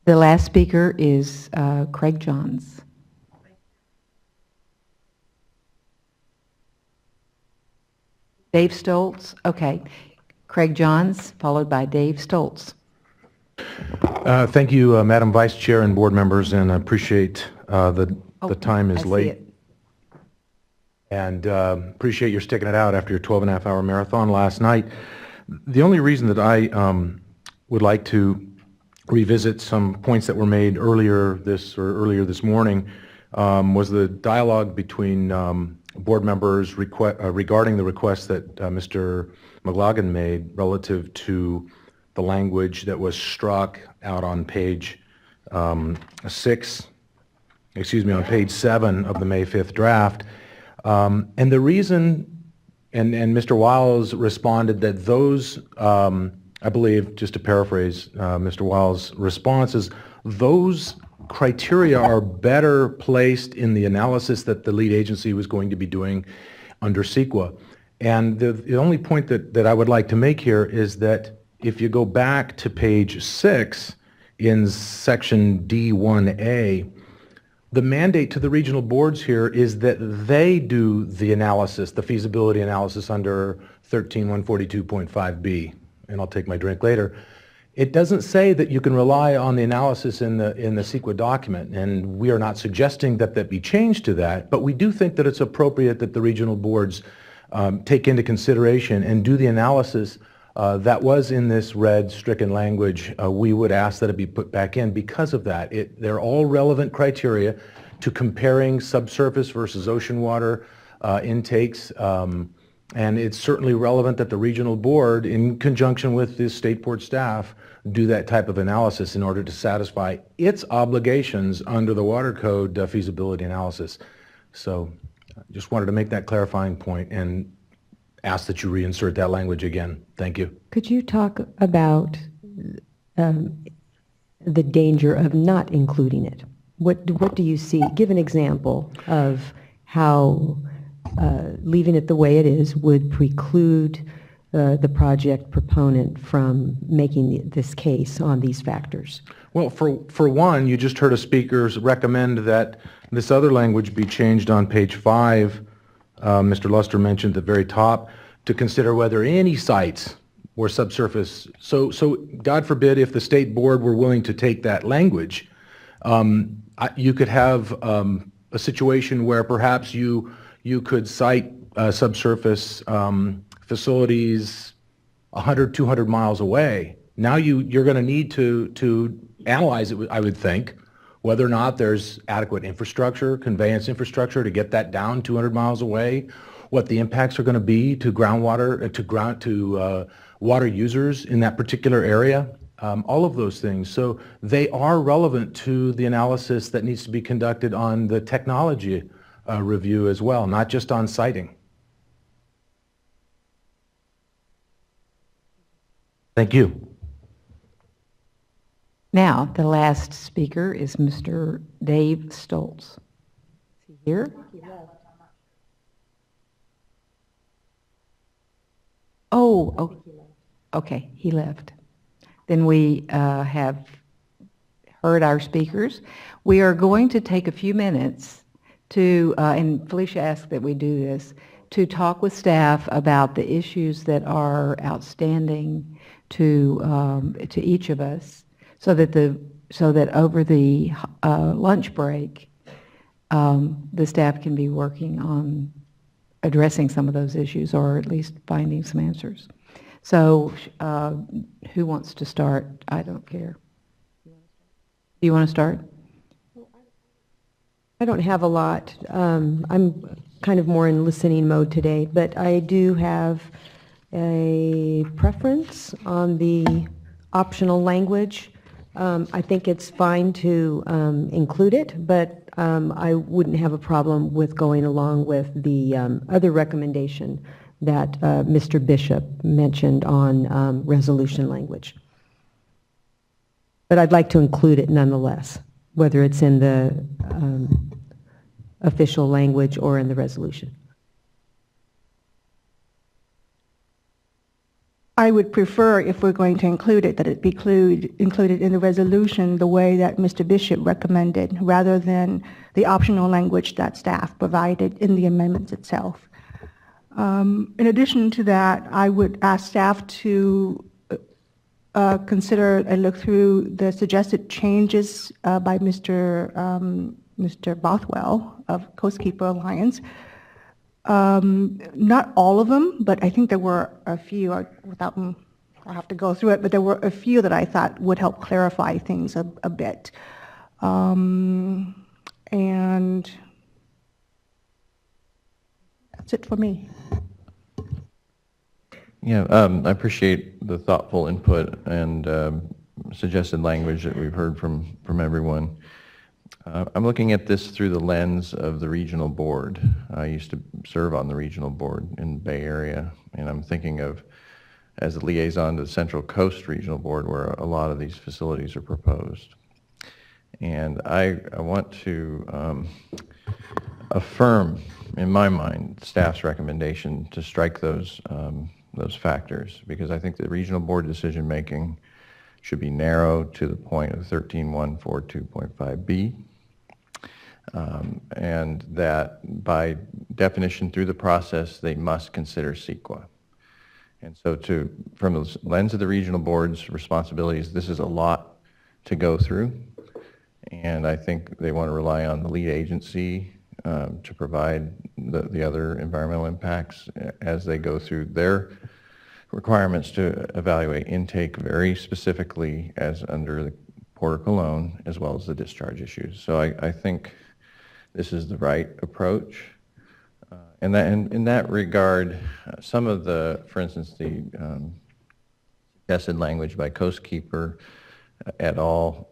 The last speaker is Craig Johns. Dave Stoltz. Okay. Craig Johns, followed by Dave Stoltz. Thank you, Madam Vice Chair and board members, and I appreciate the time is late. And appreciate your sticking it out after your 12-and-a-half-hour marathon last night. The only reason that I would like to revisit some points that were made earlier this morning was the dialogue between board members regarding the request that Mr. McLaughlin made relative to the language that was struck out on page 7 of the May 5th draft. And the reason, and Mr. Wiles responded that those, I believe, just to paraphrase Mr. Wiles' response, is those criteria are better placed in the analysis that the lead agency was going to be doing under CEQA. And the only point that I would like to make here is that if you go back to page 6 in section D1A, the mandate to the regional boards here is that they do the analysis, the feasibility analysis under 13142.5B, and I'll take my drink later. It doesn't say that you can rely on the analysis in the CEQA document, and we are not suggesting that be changed to that, but we do think that it's appropriate that the regional boards take into consideration and do the analysis that was in this red stricken language. We would ask that it be put back in because of that. They're all relevant criteria to comparing subsurface versus ocean water intakes, and it's certainly relevant that the regional board, in conjunction with the state board staff, do that type of analysis in order to satisfy its obligations under the water code feasibility analysis. So I just wanted to make that clarifying point and ask that you reinsert that language again. Thank you. Could you talk about the danger of not including it? What do you see? Give an example of how leaving it the way it is would preclude the project proponent from making this case on these factors. Well, for one, you just heard a speaker recommend that this other language be changed on page 5. Mr. Luster mentioned at the very top, to consider whether any sites were subsurface. So God forbid if the state board were willing to take that language, you could have a situation where perhaps you could cite subsurface facilities 100, 200 miles away. Now you're going to need to analyze it, I would think, whether or not there's adequate infrastructure, conveyance infrastructure to get that down 200 miles away, what the impacts are going to be to groundwater, to water users in that particular area, all of those things. So they are relevant to the analysis that needs to be conducted on the technology review as well, not just on siting. Thank you. Now, the last speaker is Mr. Dave Stoltz. Is he here? Oh, okay, he left. Then we have heard our speakers. We are going to take a few minutes to, and Felicia asked that we do this, to talk with staff about the issues that are outstanding to each of us, so that over the lunch break, the staff can be working on addressing some of those issues, or at least finding some answers. So who wants to start? I don't care. Do you want to start? I don't have a lot. I'm kind of more in listening mode today, but I do have a preference on the optional language. I think it's fine to include it, but I wouldn't have a problem with going along with the other recommendation that Mr. Bishop mentioned on resolution language. But I'd like to include it nonetheless, whether it's in the official language or in the resolution. I would prefer, if we're going to include it, that it be included in the resolution the way that Mr. Bishop recommended, rather than the optional language that staff provided in the amendments itself. In addition to that, I would ask staff to consider and look through the suggested changes by Mr. Bothwell of Coastkeeper Alliance. Not all of them, but I think there were a few, without, I'll have to go through it, but there were a few that I thought would help clarify things a bit. And that's it for me. Yeah, I appreciate the thoughtful input and suggested language that we've heard from everyone. I'm looking at this through the lens of the regional board. I used to serve on the regional board in the Bay Area, and I'm thinking of as a liaison to the Central Coast Regional Board, where a lot of these facilities are proposed. And I want to affirm, in my mind, staff's recommendation to strike those factors, because I think the regional board decision-making should be narrow to the point of 13.142.5b. And that by definition through the process, they must consider CEQA. And so from the lens of the regional board's responsibilities, this is a lot to go through. And I think they want to rely on the lead agency to provide the other environmental impacts as they go through their requirements to evaluate intake very specifically as under the Port of Cologne, as well as the discharge issues. So I think this is the right approach. And in that regard, some of the, for instance, the suggested language by Coastkeeper et al.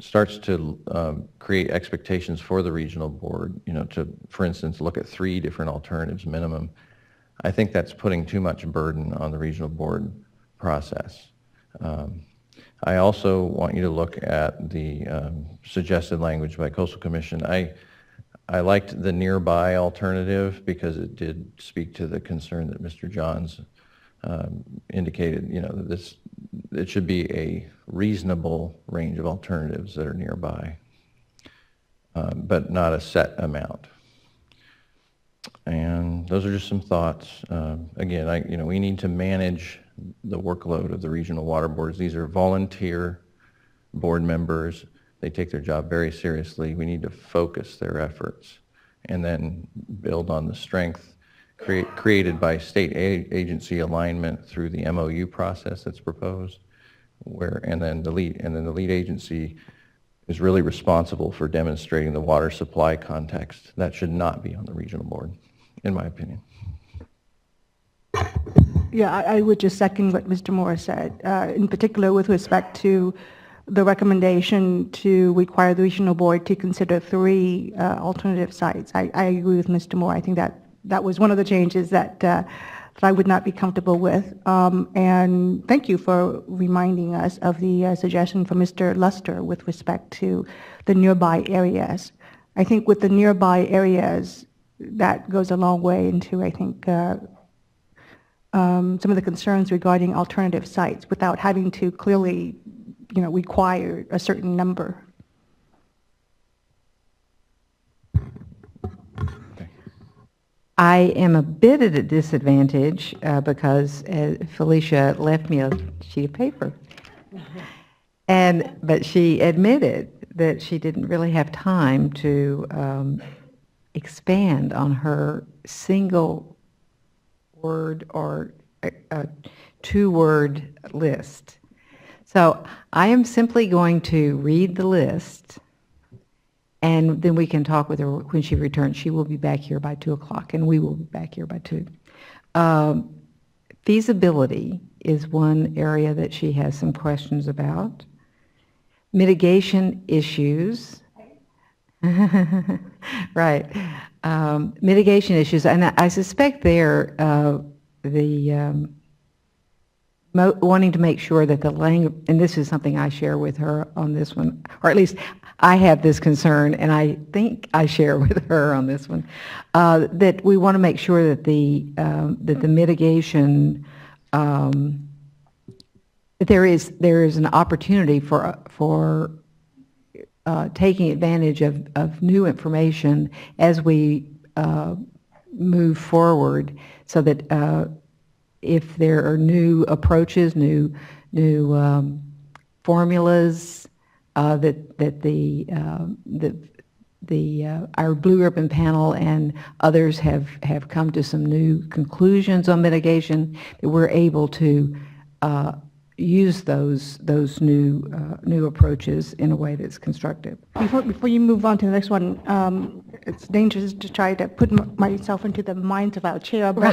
Starts to create expectations for the regional board, to, for instance, look at 3 different alternatives minimum. I think that's putting too much burden on the regional board process. I also want you to look at the suggested language by Coastal Commission. I liked the nearby alternative because it did speak to the concern that Mr. Johns indicated, that it should be a reasonable range of alternatives that are nearby, but not a set amount. And those are just some thoughts. Again, we need to manage the workload of the regional water boards. These are volunteer board members. They take their job very seriously. We need to focus their efforts and then build on the strength created by state agency alignment through the MOU process that's proposed, and then the lead agency is really responsible for demonstrating the water supply context. That should not be on the regional board, in my opinion. Yeah, I would just second what Mr. Moore said, in particular with respect to the recommendation to require the regional board to consider 3 alternative sites. I agree with Mr. Moore. I think that was one of the changes that I would not be comfortable with. And thank you for reminding us of the suggestion from Mr. Luster with respect to the nearby areas. I think with the nearby areas, that goes a long way into, I think, some of the concerns regarding alternative sites without having to clearly, require a certain number. I am a bit at a disadvantage because Felicia left me a sheet of paper. But she admitted that she didn't really have time to expand on her single word or a 2-word list. So I am simply going to read the list, and then we can talk with her when she returns. She will be back here by 2 o'clock, and we will be back here by 2. Feasibility is one area that she has some questions about. Mitigation issues. Right. Mitigation issues, and I suspect wanting to make sure that the language, and this is something I share with her on this one, or at least I have this concern, and I think I share with her on this one, that we want to make sure that the mitigation there is an opportunity for taking advantage of new information as we move forward, so that if there are new approaches, new formulas, that our Blue Ribbon Panel and others have come to some new conclusions on mitigation, that we're able to use those new approaches in a way that's constructive. Before you move on to the next one, it's dangerous to try to put myself into the minds of our chair, but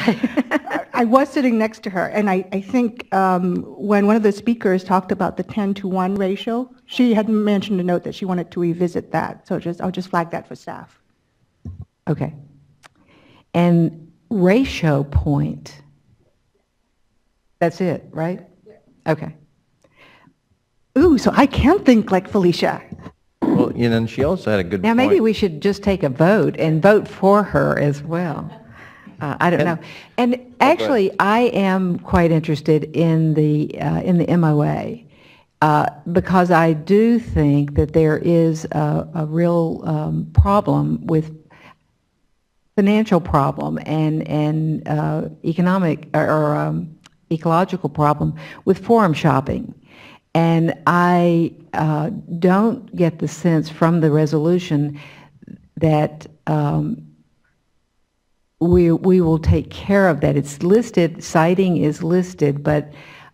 I was sitting next to her, and I think when one of the speakers talked about the 10-to-1 ratio, she had mentioned a note that she wanted to revisit that. So I'll just flag that for staff. Okay. And ratio point, that's it, right? Okay. Ooh, so I can think like Felicia. Well, and she also had a good Now, point. maybe we should just take a vote and vote for her as well. I don't know. And actually, I am quite interested in the MOA because I do think that there is a real problem with financial problem and economic or ecological problem with forum shopping. And I don't get the sense from the resolution that we will take care of that. It's listed, citing is listed, but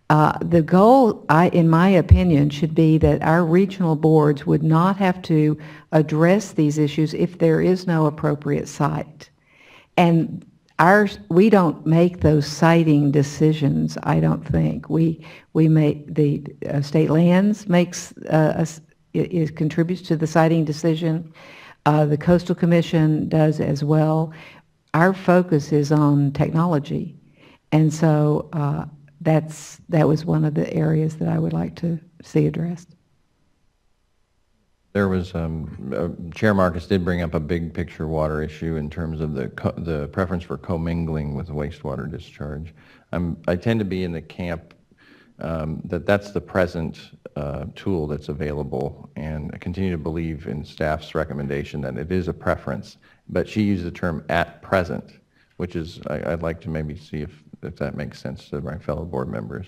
the goal, in my opinion, should be that our regional boards would not have to address these issues if there is no appropriate site. And we don't make those citing decisions, I don't think. We make, the state lands contributes to the citing decision. The Coastal Commission does as well. Our focus is on technology. And so that was one of the areas that I would like to see addressed. There was, Chair Marcus did bring up a big picture water issue in terms of the preference for commingling with wastewater discharge. I tend to be in the camp that's the present tool that's available, and I continue to believe in staff's recommendation that it is a preference, but she used the term at present, which is, I'd like to maybe see if that makes sense to my fellow board members,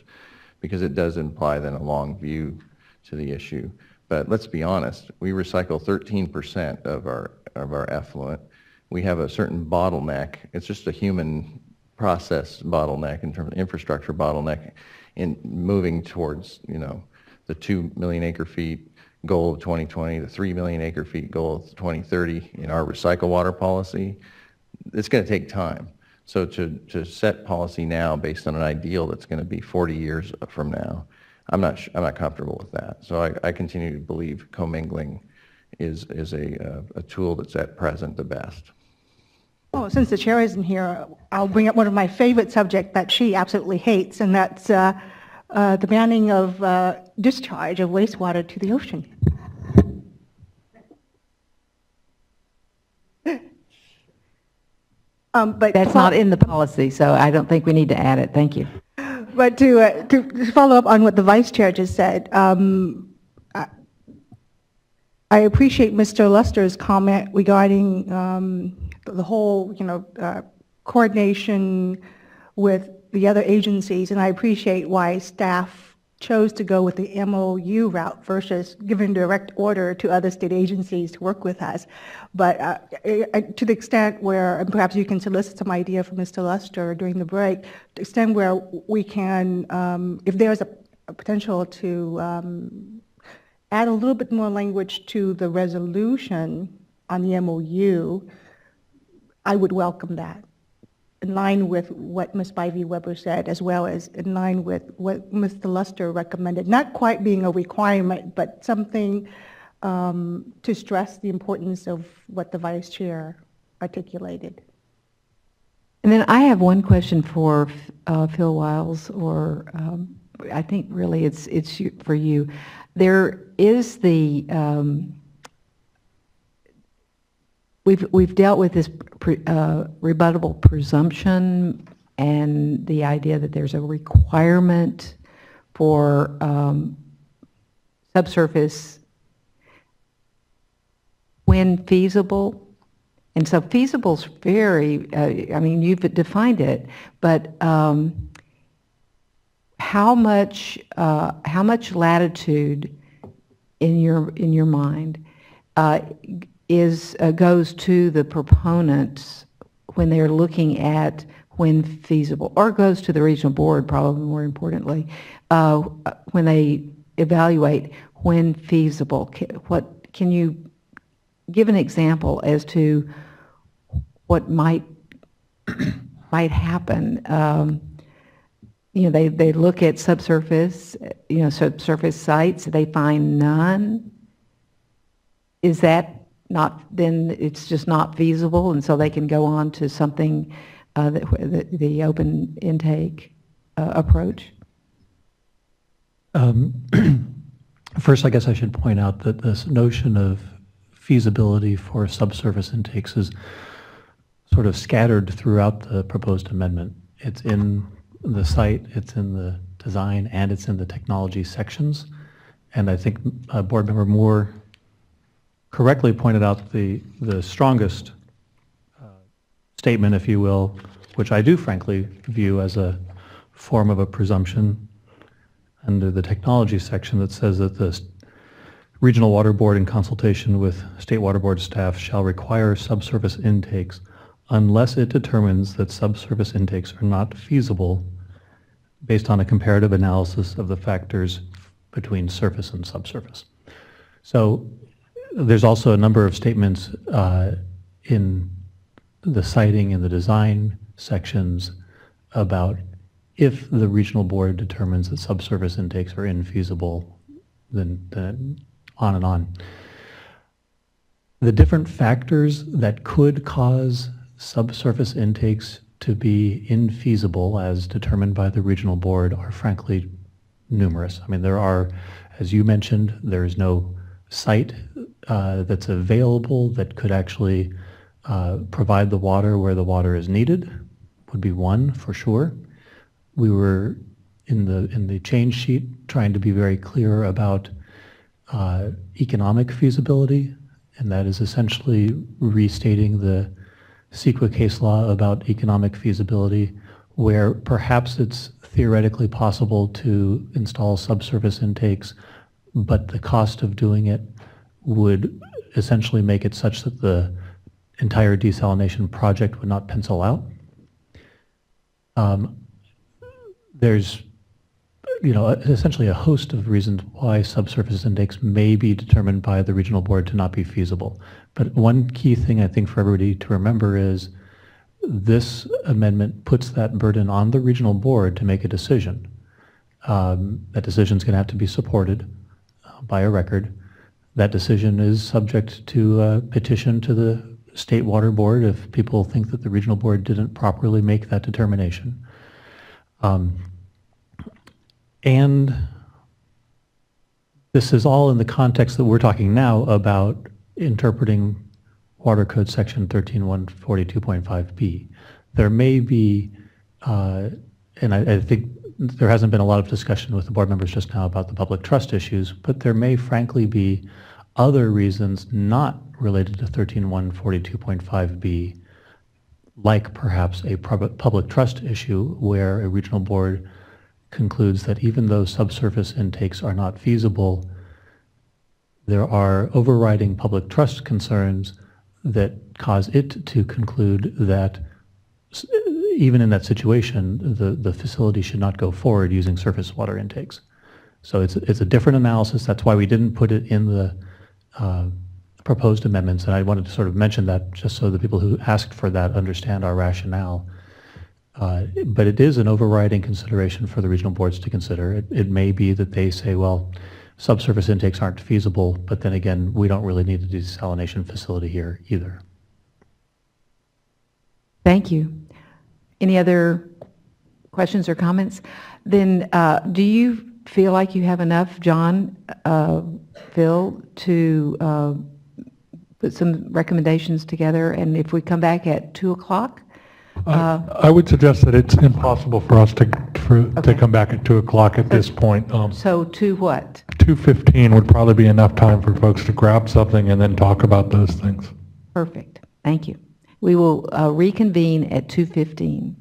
because it does imply then a long view to the issue. But let's be honest, we recycle 13% of our effluent. We have a certain bottleneck. It's just a human process bottleneck in terms of infrastructure bottleneck in moving towards, the 2 million acre feet goal of 2020, the 3 million acre feet goal of 2030 in our recycle water policy. It's going to take time. So to set policy now based on an ideal that's going to be 40 years from now, I'm not comfortable with that. So I continue to believe commingling is a tool that's at present the best. Oh, since the chair isn't here, I'll bring up one of my favorite subjects that she absolutely hates, and that's the banning of discharge of wastewater to the ocean. But That's not in the policy, so I don't think we need to add it. Thank you. But to follow up on what the vice chair just said, I appreciate Mr. Luster's comment regarding the whole, coordination with the other agencies, and I appreciate why staff chose to go with the MOU route versus giving direct order to other state agencies to work with us. But to the extent where, and perhaps you can solicit some idea from Mr. Luster during the break, to the extent where we can, if there's a potential to add a little bit more language to the resolution on the MOU, I would welcome that, in line with what Ms. Bivey-Weber said, as well as in line with what Mr. Luster recommended, not quite being a requirement, but something to stress the importance of what the vice chair articulated. And then I have one question for Phil Wiles, or I think really it's for you. There is the we've dealt with this rebuttable presumption and the idea that there's a requirement for subsurface when feasible. And so feasible's very, I mean, you've defined it, but how much latitude in your mind goes to the proponents when they're looking at when feasible, or goes to the regional board, probably more importantly, when they evaluate when feasible? Can you give an example as to what might happen? You know, they look at subsurface, subsurface sites, they find none. Is that not, then it's just not feasible, and so they can go on to something, the open intake approach? First, I guess I should point out that this notion of feasibility for subsurface intakes is sort of scattered throughout the proposed amendment. It's in the site, it's in the design, and it's in the technology sections. And I think Board Member Moore correctly pointed out the strongest statement, if you will, which I do frankly view as a form of a presumption under the technology section, that says that the Regional Water Board, in consultation with State Water Board staff, shall require subsurface intakes unless it determines that subsurface intakes are not feasible based on a comparative analysis of the factors between surface and subsurface. So there's also a number of statements in the siting and the design sections about if the regional board determines that subsurface intakes are infeasible, then on and on. The different factors that could cause subsurface intakes to be infeasible as determined by the regional board are frankly numerous. I mean, there are, as you mentioned, there is no site that's available that could actually provide the water where the water is needed, would be one for sure. We were in the change sheet trying to be very clear about economic feasibility, and that is essentially restating the CEQA case law about economic feasibility, where perhaps it's theoretically possible to install subsurface intakes, but the cost of doing it would essentially make it such that the entire desalination project would not pencil out. There's essentially a host of reasons why subsurface intakes may be determined by the regional board to not be feasible. But one key thing I think for everybody to remember is this amendment puts that burden on the regional board to make a decision. That decision is going to have to be supported by a record. That decision is subject to a petition to the State Water Board if people think that the regional board didn't properly make that determination. And this is all in the context that we're talking now about interpreting Water Code Section 13142.5b. There may be, and I think there hasn't been a lot of discussion with the board members just now about the public trust issues, but there may frankly be other reasons not related to 13142.5b, like perhaps a public trust issue where a regional board concludes that even though subsurface intakes are not feasible, there are overriding public trust concerns that cause it to conclude that even in that situation, the facility should not go forward using surface water intakes. So it's a different analysis. That's why we didn't put it in the proposed amendments, and I wanted to sort of mention that just so the people who asked for that understand our rationale. But it is an overriding consideration for the regional boards to consider. It may be that they say, well, subsurface intakes aren't feasible, but then again, we don't really need a desalination facility here either. Thank you. Any other questions or comments? Then do you feel like you have enough, John, Phil, to put some recommendations together? And if we come back at 2 o'clock, I would suggest that it's impossible for us to Okay. come back at 2 o'clock at this point. So to what? 2:15 would probably be enough time for folks to grab something and then talk about those things. Perfect. Thank you. We will reconvene at 2:15.